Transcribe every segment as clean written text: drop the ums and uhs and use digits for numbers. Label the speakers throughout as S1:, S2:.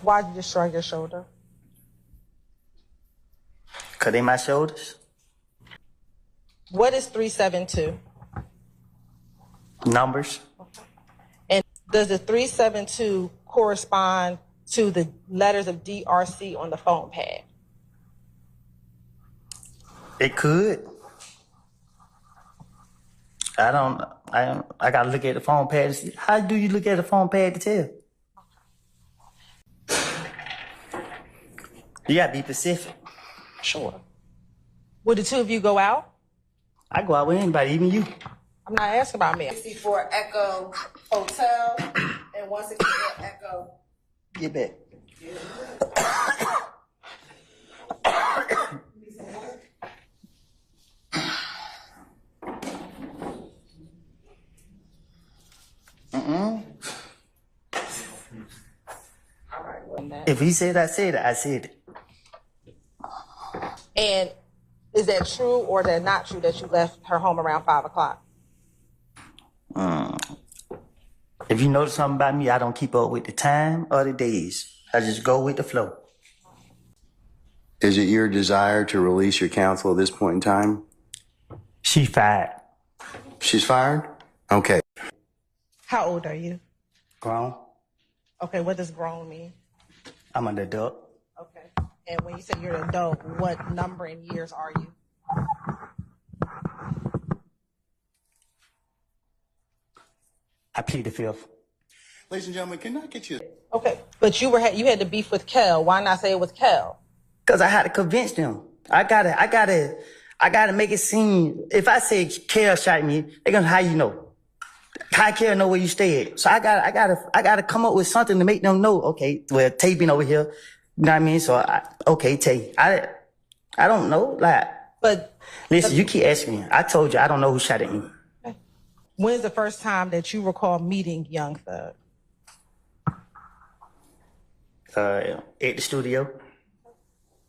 S1: Why'd you just shrug your shoulder?
S2: Cause they my shoulders.
S1: What is 372?
S2: Numbers.
S1: And does the 372 correspond to the letters of DRC on the phone pad?
S2: It could. I gotta look at the phone pad to see. How do you look at the phone pad to tell? You gotta be specific.
S1: Sure. Would the two of you go out?
S2: I go out with anybody, even you.
S1: I'm not asking about me. 64 Echo Hotel and 164 Echo.
S2: Get back. If he said I said it, I said it.
S1: And is that true or is that not true that you left her home around 5 o'clock?
S2: If you notice something about me, I don't keep up with the time or the days. I just go with the flow.
S3: Is it your desire to release your counsel at this point in time?
S2: She fired.
S3: She's fired? Okay.
S1: How old are you?
S2: Grown.
S1: Okay, what does grown mean?
S2: I'm an adult.
S1: Okay. And when you say you're an adult, what number in years are you?
S2: I plead the fifth.
S3: Ladies and gentlemen, can I get you?
S1: Okay, but you had the beef with Kel. Why not say it was Kel?
S2: Cause I had to convince them. I gotta make it seem. If I say Kel shot me, they gonna how you know? How Kel know where you stay at? So I gotta come up with something to make them know. Okay, well, Tay been over here. You know what I mean? So okay, Tay. I don't know. Like,
S1: But
S2: listen, you keep asking me. I told you I don't know who shot at me.
S1: okay. When's the first time that you recall meeting Young Thug?
S2: At the studio.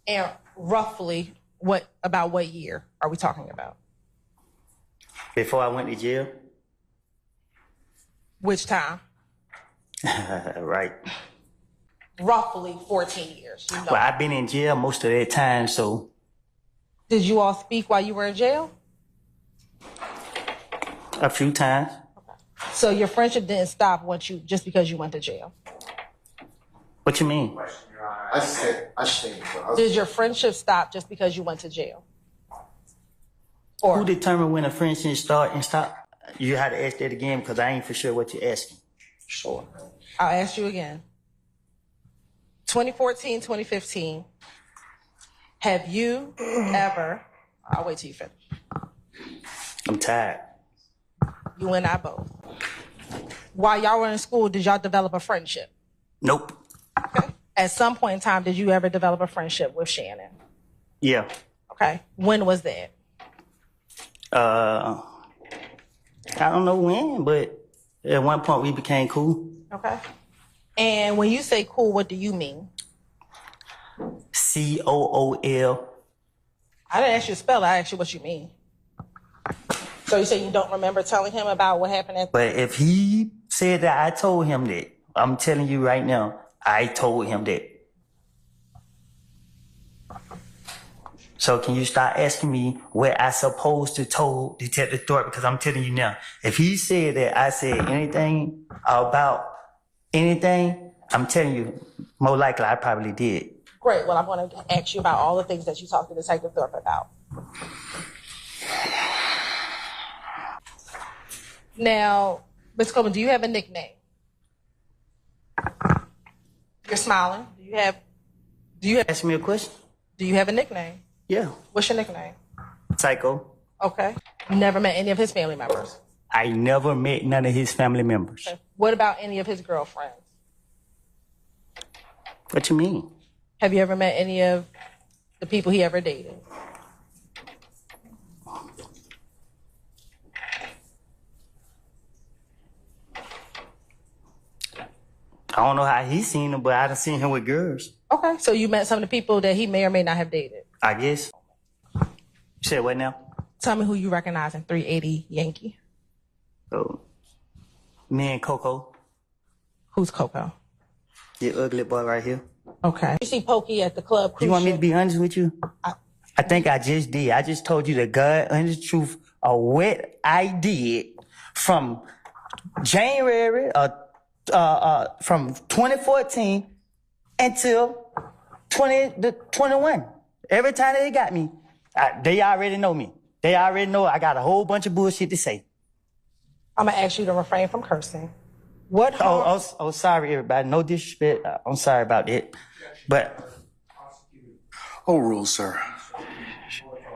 S1: And roughly what year are we talking about?
S2: Before I went to jail.
S1: Which time?
S2: Right.
S1: Roughly 14 years. You know.
S2: Well, I've been in jail most of that time, so.
S1: Did you all speak while you were in jail?
S2: A few times.
S1: Okay. So your friendship didn't stop just because you went to jail?
S2: What you mean?
S3: I stayed.
S1: Did your friendship stop just because you went to jail? Or
S2: Who determined when a friendship start and stop? You had to ask that again because I ain't for sure what you're asking.
S1: Sure. I'll ask you again. 2014, 2015, have you ever, I'll wait till you finish.
S2: I'm tired.
S1: You and I both. While y'all were in school, did y'all develop a friendship?
S2: Nope.
S1: Okay. At some point in time, did you ever develop a friendship with Shannon?
S2: Yeah.
S1: Okay. When was that?
S2: I don't know when, but at one point we became cool.
S1: Okay. And when you say cool, what do you mean?
S2: COOL.
S1: I didn't ask you to spell it. I asked you what you mean. So you say you don't remember telling him about what happened at...
S2: But if he said that I told him that, I'm telling you right now, I told him that. So can you start asking me what I supposed to told Detective Thorpe? Because I'm telling you now, if he said that I said anything about anything, I'm telling you, more likely I probably did.
S1: Great. Well, I'm going to ask you about all the things that you talked to Detective Thorpe about. Now, Ms. Coleman, do you have a nickname? You're smiling. Do you have
S2: Ask me a question?
S1: Do you have a nickname?
S2: Yeah.
S1: What's your nickname?
S2: Psycho.
S1: Okay. You never met any of his family members?
S2: I never met none of his family members.
S1: Okay. What about any of his girlfriends?
S2: What you mean?
S1: Have you ever met any of the people he ever dated?
S2: I don't know how he's seen him, but I done seen him with girls.
S1: Okay, so you met some of the people that he may or may not have dated.
S2: I guess. You said what now?
S1: Tell me who you recognize in 380 Yankee.
S2: Oh, me and Coco.
S1: Who's Coco?
S2: The ugly boy right here.
S1: Okay. You see Pokey at the club.
S2: You want me to be honest with you? I think I just did. I just told you the God, honest truth of what I did from January from 2014 until 2021. Every time they got me, they already know me. They already know I got a whole bunch of bullshit to say.
S1: I'm gonna ask you to refrain from cursing. What?
S2: Oh, sorry, everybody. No disrespect. I'm sorry about that. But
S3: Overruled, sir.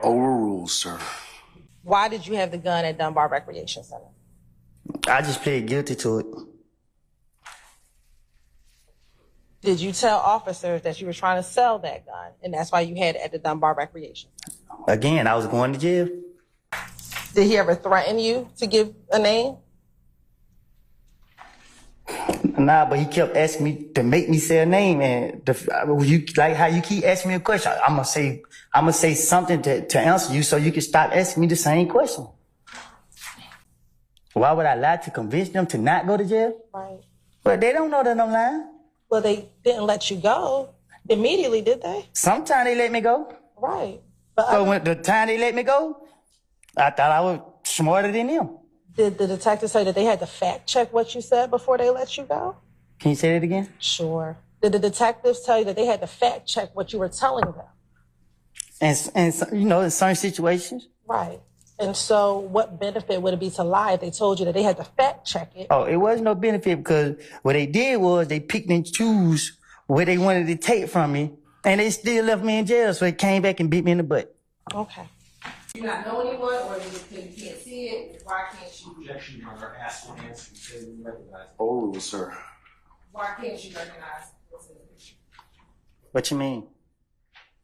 S3: Overruled, sir.
S1: Why did you have the gun at Dunbar Recreation Center?
S2: I just plead guilty to it.
S1: Did you tell officers that you were trying to sell that gun, and that's why you had it at the Dunbar Recreation Center?
S2: Again, I was going to jail.
S1: Did he ever threaten you to give a name?
S2: Nah, but he kept asking me to make me say a name, and you like how you keep asking me a question. I'm gonna say something to answer you, so you can stop asking me the same question. Why would I lie to convince them to not go to jail?
S1: Right.
S2: But they don't know that I'm lying.
S1: Well, they didn't let you go immediately, did they?
S2: Sometimes they let me go.
S1: Right.
S2: But when the time they let me go, I thought I was smarter than them.
S1: Did the detective say that they had to fact check what you said before they let you go?
S2: Can you say that again?
S1: Sure. Did the detectives tell you that they had to fact check what you were telling them?
S2: And you know, in certain situations.
S1: Right. And so what benefit would it be to lie if they told you that they had to fact check it?
S2: Oh, it wasn't no benefit because what they did was they picked and choose what they wanted to take from me, and they still left me in jail, so they came back and beat me in the butt.
S1: Okay. Do you not know anyone, or you can't see it? Why can't you?
S4: Objection, Your Honor. Ask and answer. You say you recognize it.
S3: Overruled, sir.
S1: Why can't you recognize what's in the picture?
S2: What you mean?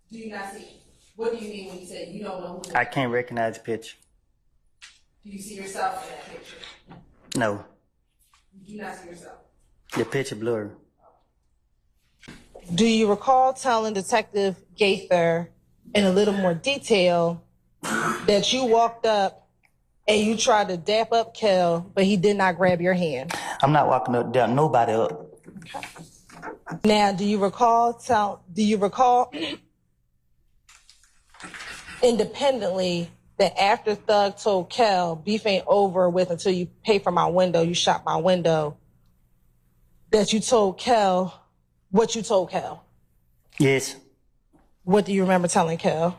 S1: Do you not see it? What do you mean when you say you don't know who?
S2: I can't recognize the picture.
S1: Do you see yourself in that picture?
S2: No,
S1: You do not see yourself.
S2: the picture blurry.
S1: Do you recall telling Detective Gaither in a little more detail that you walked up and you tried to dap up Kel, but he did not grab your hand?
S2: I'm not walking up there, nobody up.
S1: Now, do you recall independently that after Thug told Kel, beef ain't over with until you pay for my window, you shot my window, that you told Kel what you told Kel?
S2: Yes.
S1: What do you remember telling Kel?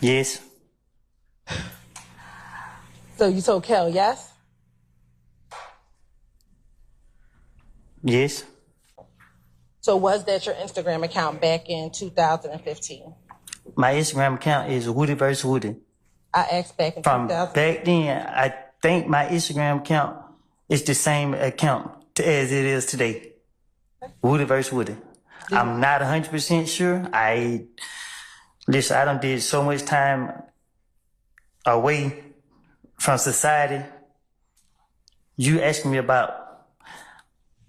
S2: Yes.
S1: So you told Kel, yes?
S2: Yes.
S1: So was that your Instagram account back in 2015?
S2: My Instagram account is Woody vs. Woody.
S1: I asked back in
S2: From
S1: 2000.
S2: back then, I think my Instagram account is the same account as it is today. Woody vs. Woody. I'm not 100% sure. I done did so much time away from society. You asking me about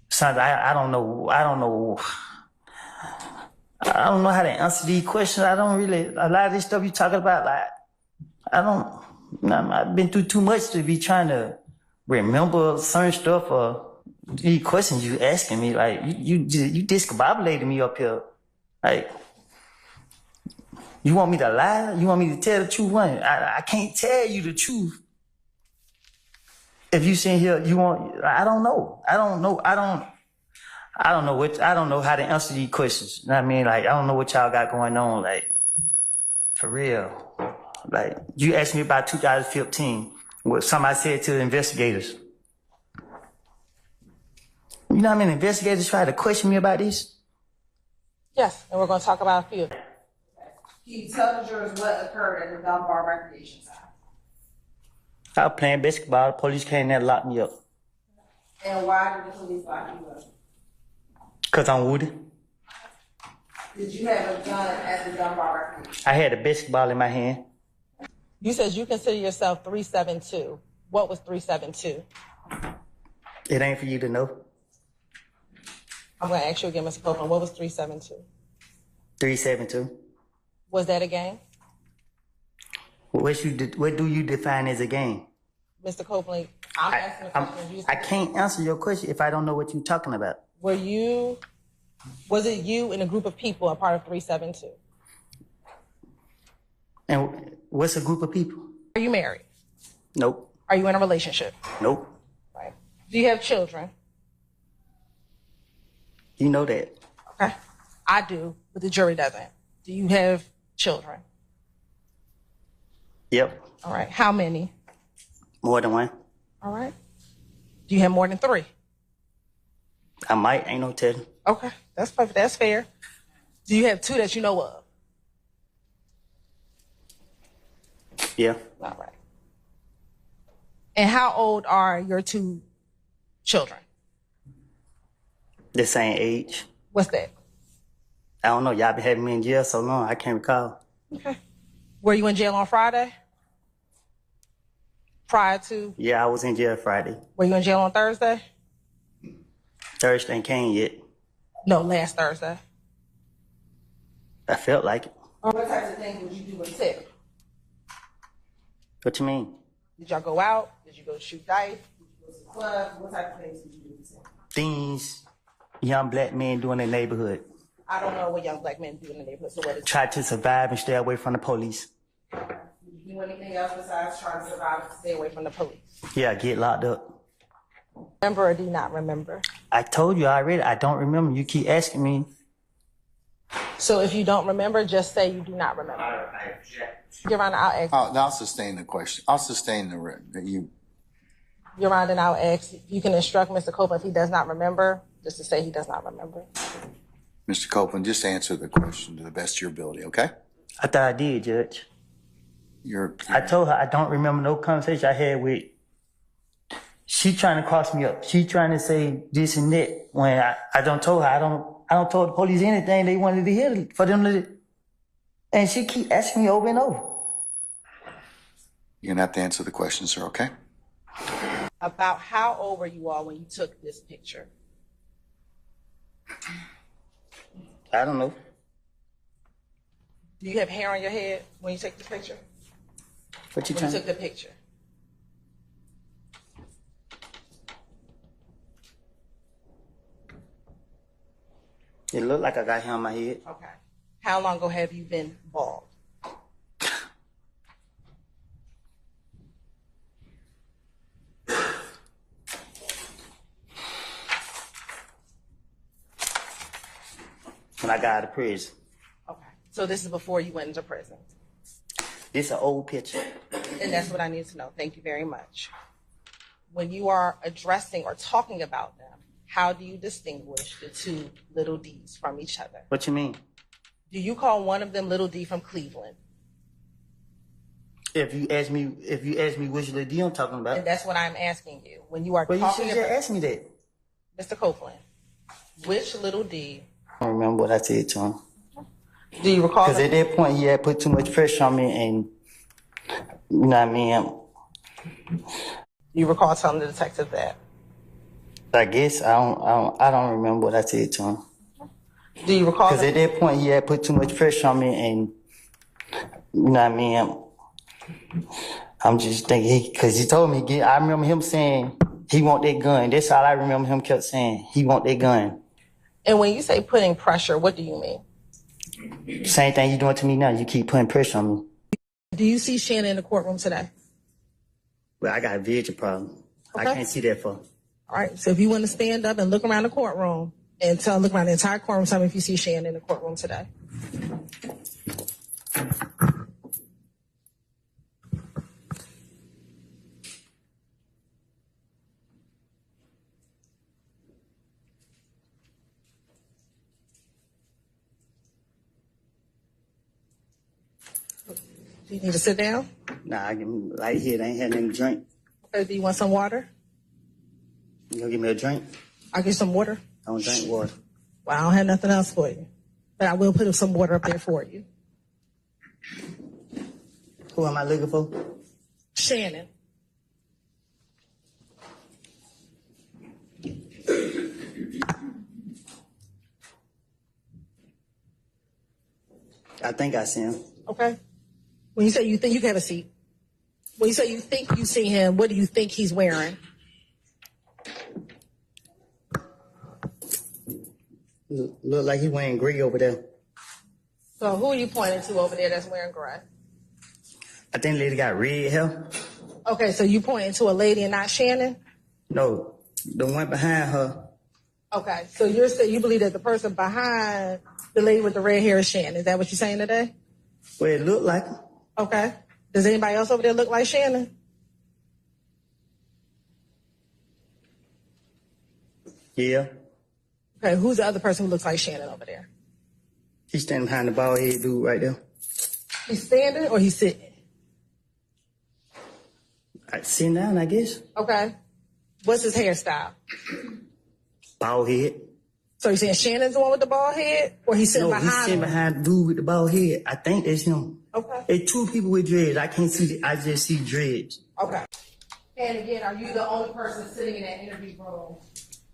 S2: something I don't know how to answer these questions. A lot of this stuff you talking about, like, I've been through too much to be trying to remember certain stuff or these questions you asking me. Like, you discombobulated me up here. Like, you want me to lie? You want me to tell the truth? I can't tell you the truth. If you sitting here, I don't know how to answer these questions. You know what I mean? Like, I don't know what y'all got going on. Like, for real. Like, you asked me about 2015, what somebody said to the investigators. You know how many investigators tried to question me about this?
S1: Yes, and we're going to talk about a few of them. Can you tell the jurors what occurred at the Dunbar Recreation Center?
S2: I was playing basketball. The police came there and locked me up.
S1: And why did the police lock you up?
S2: Because I'm Woody.
S1: Did you have a gun at the Dunbar Recreation?
S2: I had a basketball in my hand.
S1: You said you consider yourself 372. What was 372?
S2: It ain't for you to know.
S1: I'm going to ask you again, Mr. Copeland. What was 372?
S2: 372.
S1: Was that a game?
S2: What do you define as a game?
S1: Mr. Copeland, I'm asking a question.
S2: I can't answer your question if I don't know what you're talking about.
S1: Was it you and a group of people a part of 372?
S2: And what's a group of people?
S1: Are you married?
S2: Nope.
S1: Are you in a relationship?
S2: Nope.
S1: Right. Do you have children?
S2: You know that.
S1: Okay. I do, but the jury doesn't. Do you have children?
S2: Yep.
S1: All right. How many?
S2: More than one.
S1: All right. Do you have more than 3?
S2: I might, ain't no telling.
S1: Okay. That's perfect. That's fair. Do you have 2 that you know of?
S2: Yeah.
S1: All right. And how old are your 2 children?
S2: The same age.
S1: What's that?
S2: I don't know. Y'all been having me in jail so long, I can't recall.
S1: Okay. Were you in jail on Friday? Prior to?
S2: Yeah, I was in jail Friday.
S1: Were you in jail on Thursday?
S2: Thursday ain't came yet.
S1: No, last Thursday.
S2: I felt like it.
S1: What types of things would you do with tip?
S2: What you mean?
S1: Did y'all go out? Did you go shoot dice? Did you go to the club? What type of things did you do with tip?
S2: Things young black men do in the neighborhood.
S1: I don't know what young black men do in the neighborhood. So what is
S2: Try to survive and stay away from the police.
S1: Did you do anything else besides trying to survive and stay away from the police?
S2: Yeah, get locked up.
S1: Remember or do you not remember?
S2: I told you already, I don't remember. You keep asking me.
S1: So if you don't remember, just say you do not remember.
S4: I object.
S1: Your Honor, I'll ask.
S3: I'll sustain the question. I'll sustain you.
S1: Your Honor, then I'll ask. You can instruct Mr. Copeland if he does not remember, just to say he does not remember.
S3: Mr. Copeland, just answer the question to the best of your ability, okay?
S2: I thought I did, Judge. I told her I don't remember no conversation I had with. She trying to cross me up. She trying to say this and that when I don't told her I don't told the police anything they wanted to hear for them to. And she keep asking me over and over.
S3: You're gonna have to answer the question, sir, okay?
S1: About how old were you all when you took this picture?
S2: I don't know.
S1: Do you have hair on your head when you take this picture?
S2: What you
S1: When you
S2: trying?
S1: took the picture?
S2: It looked like I got hair on my head.
S1: Okay. How long ago have you been bald?
S2: When I got out of prison.
S1: Okay. So this is before you went into prison.
S2: This an old picture.
S1: And that's what I need to know. Thank you very much. When you are addressing or talking about them, how do you distinguish the 2 little D's from each other?
S2: What you mean?
S1: Do you call one of them little D from Cleveland?
S2: If you ask me which little D I'm talking
S1: And
S2: about.
S1: that's what I'm asking you. When you are
S2: But you
S1: talking
S2: should just
S1: about
S2: ask me that.
S1: Mr. Copeland, which little D
S2: I don't remember what I said to him.
S1: do you recall?
S2: Because at that point, he had put too much pressure on me, and you know what I mean.
S1: You recall telling the detective that?
S2: I guess I don't remember what I said to him.
S1: Do you recall?
S2: Because at that point, he had put too much pressure on me, and you know what I mean. I'm just thinking because he told me. I remember him saying he want that gun. That's all I remember him kept saying. He want that gun.
S1: And when you say putting pressure, what do you mean?
S2: Same thing you doing to me now. You keep putting pressure on me.
S1: Do you see Shannon in the courtroom today?
S2: Well, I got a vision problem.
S1: Okay.
S2: I can't see that far.
S1: All right. So if you want to stand up and look around the courtroom and look around the entire courtroom, tell me if you see Shannon in the courtroom today. Do you need to sit down?
S2: Nah, I can right here. They ain't had nothing to drink.
S1: Or do you want some water?
S2: You gonna give me a drink?
S1: I'll get some water.
S2: I don't drink water.
S1: Well, I don't have nothing else for you. But I will put some water up there for you.
S2: Who am I looking for?
S1: Shannon.
S2: I think I see him.
S1: Okay. When you say you think, you can have a seat. When you say you think you see him, what do you think he's wearing?
S2: Look like he wearing gray over there.
S1: So who are you pointing to over there that's wearing gray?
S2: I think the lady got red hair.
S1: Okay, so you pointing to a lady and not Shannon?
S2: No, the one behind her.
S1: Okay, so you're saying you believe that the person behind the lady with the red hair is Shannon. Is that what you're saying today?
S2: Well, it looked like her.
S1: Okay. Does anybody else over there look like Shannon?
S2: Yeah.
S1: Okay, who's the other person who looks like Shannon over there?
S2: He's standing behind the bald head dude right there.
S1: He's standing or he's sitting?
S2: Sitting down, I guess.
S1: Okay. What's his hairstyle?
S2: Bald head.
S1: So you're saying Shannon's the one with the bald head? Or he's sitting behind
S2: he's sitting
S1: him?
S2: behind the dude with the bald head. I think that's him.
S1: Okay.
S2: It's two people with dreads. I can't see I just see dreads.
S1: Okay. And again, are you the only person sitting in that interview room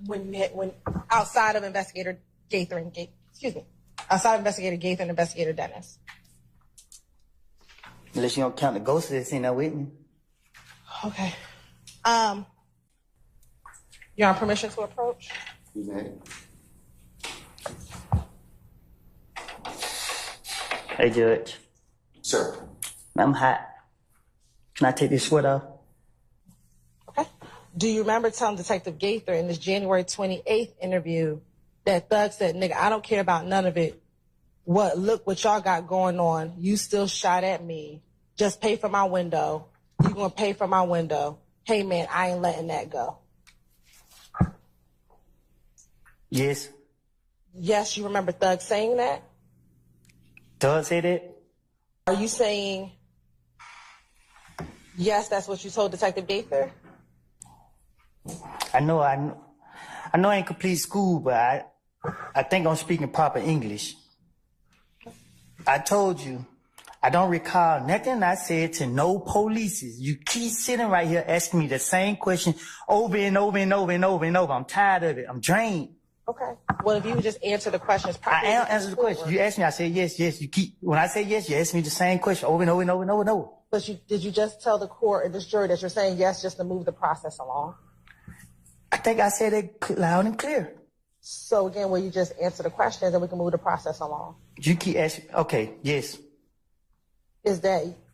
S1: when outside of Investigator Gaither and outside of Investigator Gaither and Investigator Dennis?
S2: Unless you don't count the ghosts that's in there with me.
S1: Okay. You're on permission to approach?
S3: You may.
S2: Hey, Judge.
S3: Sir.
S2: I'm hot. Can I take this sweater off?
S1: Okay. Do you remember telling Detective Gaither in this January 28th interview that Thug said, nigga, I don't care about none of it. Look what y'all got going on. You still shot at me. Just pay for my window. You gonna pay for my window. Hey man, I ain't letting that go.
S2: Yes.
S1: Yes, you remember Thug saying that?
S2: Doug say that?
S1: Are you saying, yes, that's what you told Detective Gaither?
S2: I know I ain't complete school, but I think I'm speaking proper English. I told you, I don't recall nothing I said to no polices. You keep sitting right here asking me the same question over and over and over and over and over. I'm tired of it. I'm drained.
S1: Okay. Well, if you would just answer the questions properly.
S2: I am answering the question. You asked me, I said yes, yes. When I say yes, you ask me the same question over and over and over and over and over.
S1: But did you just tell the court or this jury that you're saying yes just to move the process along?
S2: I think I said it loud and clear.
S1: So again, will you just answer the questions and we can move the process along?
S2: You keep asking, okay, yes.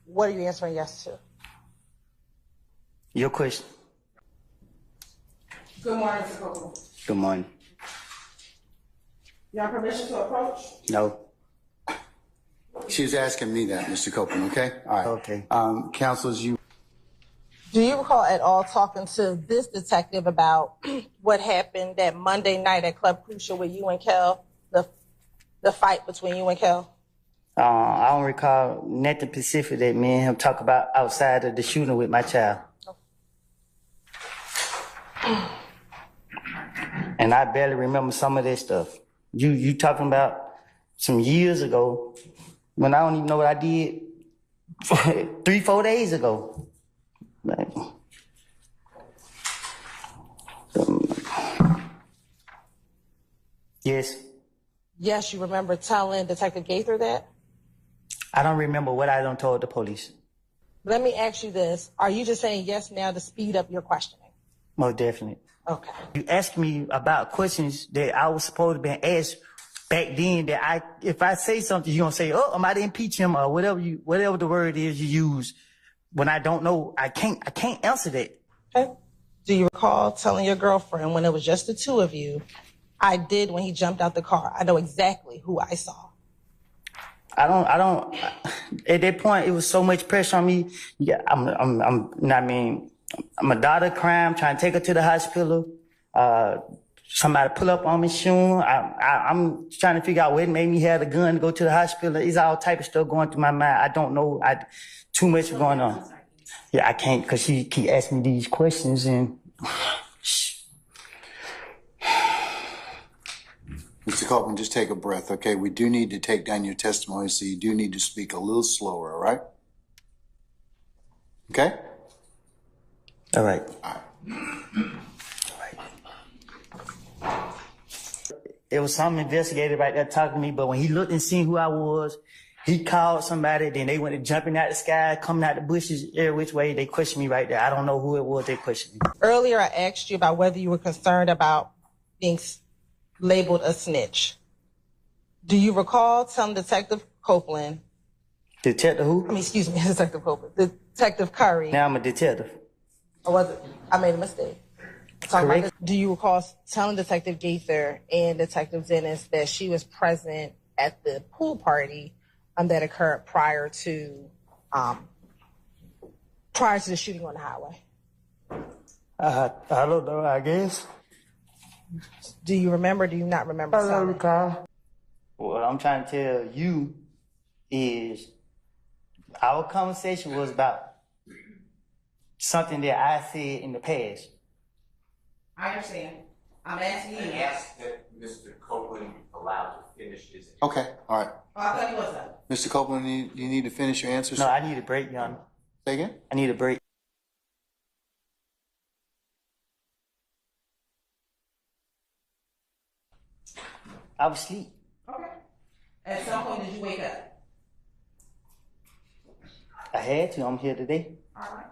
S1: What are you answering yes to?
S2: Your question.
S1: Good morning, Mr. Coco.
S2: Good morning.
S1: You have permission to approach?
S2: No.
S3: She was asking me that, Mr. Copeland, okay? All right.
S2: Okay.
S3: Counselors,
S1: Do you recall at all talking to this detective about what happened that Monday night at Club Crucial with you and Kel, the fight between you and Kel?
S2: I don't recall nothing specific that me and him talk about outside of the shooting with my child. And I barely remember some of that stuff. You talking about some years ago when I don't even know what I did 3-4 days ago. Like, yes.
S1: Yes, you remember telling Detective Gaither that?
S2: I don't remember what I done told the police.
S1: Let me ask you this. Are you just saying yes now to speed up your questioning?
S2: Most definitely.
S1: Okay.
S2: You asked me about questions that I was supposed to be asked back then that if I say something, you're going to say, oh, I might impeach him or whatever the word is you use. When I don't know, I can't answer that. Okay.
S1: Do you recall telling your girlfriend when it was just the two of you, I did when he jumped out the car. I know exactly who I saw.
S2: I don't, at that point, it was so much pressure on me. Yeah, I'm a daughter crying, trying to take her to the hospital. Somebody pull up on me, shooting. I'm trying to figure out what made me have the gun to go to the hospital. It's all type of stuff going through my mind. I don't know. Too much going on. Yeah, I can't because she keep asking me these questions and.
S3: Mr. Copeland, just take a breath, okay? We do need to take down your testimony, so you do need to speak a little slower, all right? Okay?
S2: All right.
S3: All right.
S2: It was some investigator right there talking to me, but when he looked and seen who I was, He called somebody, then they went to jumping out the sky, coming out the bushes, every which way. They questioned me right there. I don't know who it was they questioned me.
S1: Earlier, I asked you about whether you were concerned about being labeled a snitch. Do you recall telling Detective Copeland,
S2: Detective who?
S1: excuse me, Detective Copeland, Detective Curry,
S2: Now I'm a detective.
S1: or was it? I made a mistake.
S2: Correct.
S1: Do you recall telling Detective Gaither and Detective Dennis that she was present at the pool party that occurred prior to the shooting on the highway?
S2: I don't know, I guess.
S1: Do you remember? Do you not remember?
S2: I don't recall. What I'm trying to tell you is our conversation was about something that I said in the past.
S1: I understand. I'm asking
S4: I asked that Mr. Copeland allowed to finish his.
S3: Okay, all right.
S1: Oh, I thought he was done.
S3: Mr. Copeland, you need to finish your answers?
S2: No, I need a break, Yon.
S3: Say again?
S2: I need a break. I was asleep.
S1: Okay. At some point, did you wake up?
S2: I had to. I'm here today.
S1: All right.